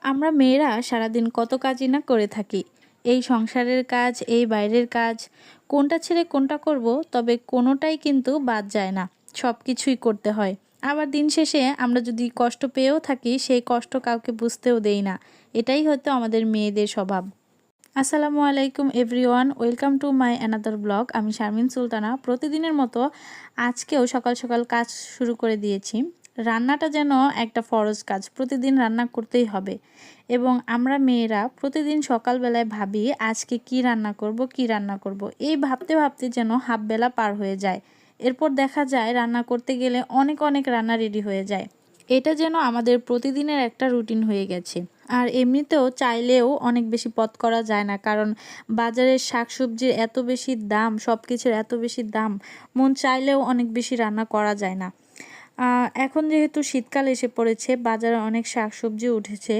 আমরা মেয়েরা সারাদিন কত কাজই না করে থাকি। এই সংসারের কাজ, এই বাইরের কাজ, কোনটা ছেড়ে কোনটা করব, তবে কোনোটাই কিন্তু বাদ যায় না। সব কিছুই করতে হয়। আবার দিন শেষে আমরা যদি কষ্ট পেয়েও থাকি, সেই কষ্ট কাউকে বুঝতেও দেই না। এটাই হয়তো আমাদের মেয়েদের স্বভাব। আসসালামু আলাইকুম everyone, welcome to my another blog. আমি শারমিন সুলতানা। প্রতিদিনের মতো আজকেও সকাল সকাল কাজ শুরু করে দিয়েছি। রান্নাটা যেন একটা ফরজ কাজ, প্রতিদিন রান্না করতেই হবে। এবং আমরা মেয়েরা প্রতিদিন সকালবেলায় ভাবি আজকে কি রান্না করব, কি রান্না করব। এই ভাবতে ভাবতে যেন হাফ বেলা পার হয়ে যায়। এরপর দেখা যায় রান্না করতে গেলে অনেক অনেক রান্না রেডি হয়ে যায়। এটা যেন আমাদের প্রতিদিনের একটা রুটিন হয়ে গেছে। আর এমনিতেও চাইলেও অনেক বেশি পদ করা যায় না, কারণ বাজারের শাকসবজির এত বেশি দাম, সব কিছুর এত বেশি দাম, মন চাইলেও অনেক বেশি রান্না করা যায় না। এখন যেহেতু শীতকাল এসে পড়েছে, বাজারে অনেক শাকসবজি উঠেছে।